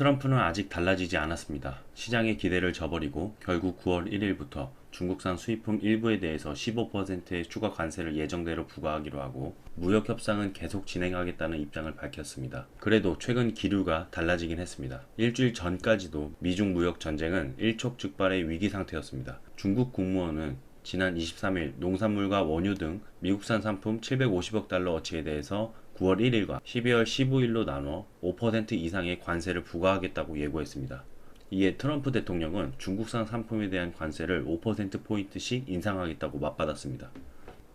트럼프는 아직 달라지지 않았습니다. 시장의 기대를 저버리고 결국 9월 1일부터 중국산 수입품 일부에 대해서 15%의 추가 관세를 예정대로 부과하기로 하고 무역 협상은 계속 진행하겠다는 입장을 밝혔습니다. 그래도 최근 기류가 달라지긴 했습니다. 일주일 전까지도 미중 무역 전쟁은 일촉즉발의 위기 상태였습니다. 중국 국무원은 지난 23일 농산물과 원유 등 미국산 상품 750억 달러 어치에 대해서 9월 1일과 12월 15일로 나눠 5% 이상의 관세를 부과하겠다고 예고했습니다. 이에 트럼프 대통령은 중국산 상품에 대한 관세를 5%포인트씩 인상하겠다고 맞받았습니다.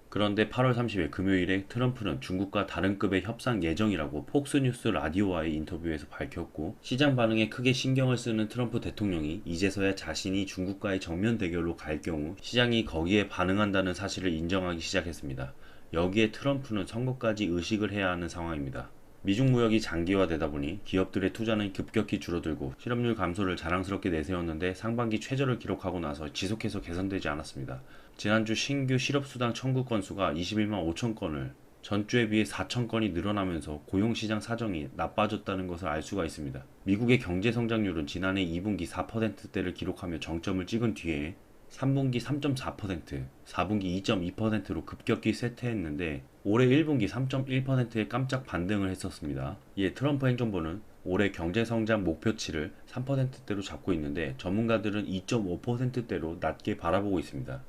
그런데 8월 30일 금요일에 트럼프는 중국과 다른 급의 협상 예정이라고 폭스뉴스 라디오와의 인터뷰에서 밝혔고, 시장 반응에 크게 신경을 쓰는 트럼프 대통령이 이제서야 자신이 중국과의 정면 대결로 갈 경우 시장이 거기에 반응한다는 사실을 인정하기 시작했습니다. 여기에 트럼프는 선거까지 의식을 해야 하는 상황입니다. 미중 무역이 장기화되다 보니 기업들의 투자는 급격히 줄어들고 실업률 감소를 자랑스럽게 내세웠는데 상반기 최저를 기록하고 나서 지속해서 개선되지 않았습니다. 지난주 신규 실업수당 청구 건수가 21만 5천 건을 전주에 비해 4천 건이 늘어나면서 고용시장 사정이 나빠졌다는 것을 알 수가 있습니다. 미국의 경제성장률은 지난해 2분기 4%대를 기록하며 정점을 찍은 뒤에 3분기 3.4%, 4분기 2.2%로 급격히 쇠퇴했는데 올해 1분기 3.1%의 깜짝 반등을 했었습니다. 이에 트럼프 행정부는 올해 경제성장 목표치를 3%대로 잡고 있는데 전문가들은 2.5%대로 낮게 바라보고 있습니다.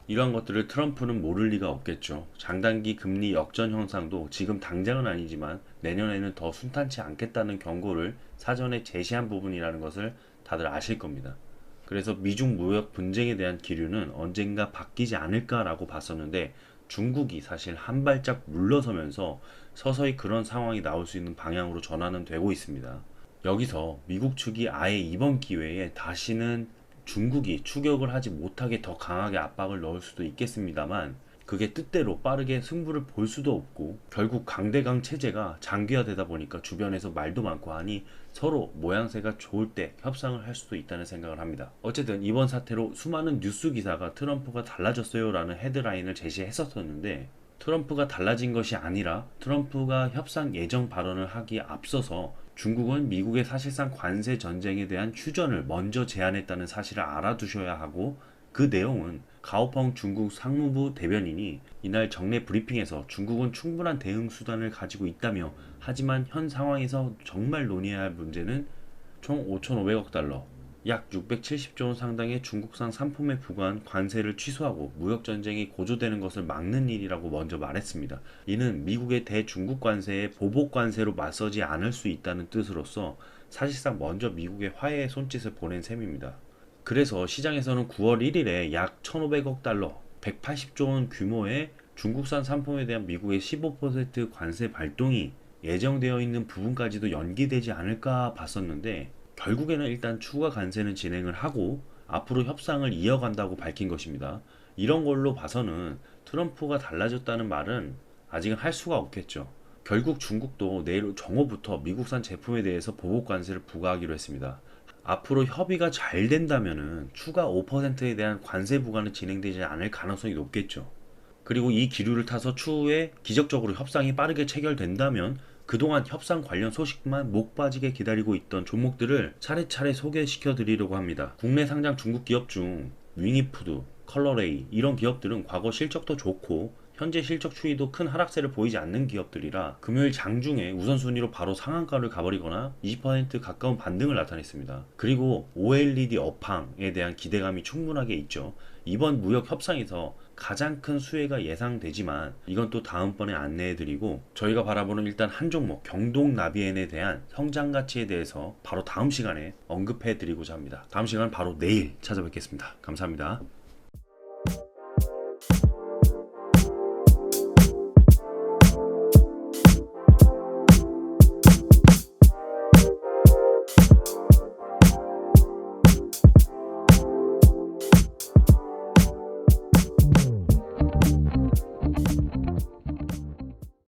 이러한 것들을 트럼프는 모를 리가 없겠죠. 장단기 금리 역전 현상도 지금 당장은 아니지만 내년에는 더 순탄치 않겠다는 경고를 사전에 제시한 부분이라는 것을 다들 아실 겁니다. 그래서 미중 무역 분쟁에 대한 기류는 언젠가 바뀌지 않을까라고 봤었는데 중국이 사실 한 발짝 물러서면서 서서히 그런 상황이 나올 수 있는 방향으로 전환은 되고 있습니다. 여기서 미국 측이 아예 이번 기회에 다시는 중국이 추격을 하지 못하게 더 강하게 압박을 넣을 수도 있겠습니다만, 그게 뜻대로 빠르게 승부를 볼 수도 없고 결국 강대강 체제가 장기화되다 보니까 주변에서 말도 많고 하니 서로 모양새가 좋을 때 협상을 할 수도 있다는 생각을 합니다. 어쨌든 이번 사태로 수많은 뉴스 기사가 트럼프가 달라졌어요 라는 헤드라인을 제시했었는데, 트럼프가 달라진 것이 아니라 트럼프가 협상 예정 발언을 하기에 앞서서 중국은 미국의 사실상 관세 전쟁에 대한 휴전을 먼저 제안했다는 사실을 알아두셔야 하고, 그 내용은 가오펑 중국 상무부 대변인이 이날 정례 브리핑에서 중국은 충분한 대응 수단을 가지고 있다며, 하지만 현 상황에서 정말 논의해야 할 문제는 총 5,500억 달러, 약 670조 원 상당의 중국산 상품에 부과한 관세를 취소하고 무역전쟁이 고조되는 것을 막는 일이라고 먼저 말했습니다. 이는 미국의 대중국 관세에 보복 관세로 맞서지 않을 수 있다는 뜻으로서 사실상 먼저 미국의 화해의 손짓을 보낸 셈입니다. 그래서 시장에서는 9월 1일에 약 1,500억 달러, 180조 원 규모의 중국산 상품에 대한 미국의 15% 관세 발동이 예정되어 있는 부분까지도 연기되지 않을까 봤었는데, 결국에는 일단 추가 관세는 진행을 하고 앞으로 협상을 이어간다고 밝힌 것입니다. 이런 걸로 봐서는 트럼프가 달라졌다는 말은 아직은 할 수가 없겠죠. 결국 중국도 내일 정오부터 미국산 제품에 대해서 보복 관세를 부과하기로 했습니다. 앞으로 협의가 잘 된다면은 추가 5%에 대한 관세 부과는 진행되지 않을 가능성이 높겠죠. 그리고 이 기류를 타서 추후에 기적적으로 협상이 빠르게 체결된다면 그동안 협상 관련 소식만 목 빠지게 기다리고 있던 종목들을 차례차례 소개시켜 드리려고 합니다. 국내 상장 중국 기업 중 윙이푸드, 컬러레이 이런 기업들은 과거 실적도 좋고 현재 실적 추이도 큰 하락세를 보이지 않는 기업들이라 금요일 장중에 우선순위로 바로 상한가를 가버리거나 20% 가까운 반등을 나타냈습니다. 그리고 OLED 업황에 대한 기대감이 충분하게 있죠. 이번 무역 협상에서 가장 큰 수혜가 예상되지만 이건 또 다음번에 안내해드리고, 저희가 바라보는 일단 한 종목 경동나비엔에 대한 성장 가치에 대해서 바로 다음 시간에 언급해드리고자 합니다. 다음 시간 바로 내일 찾아뵙겠습니다. 감사합니다.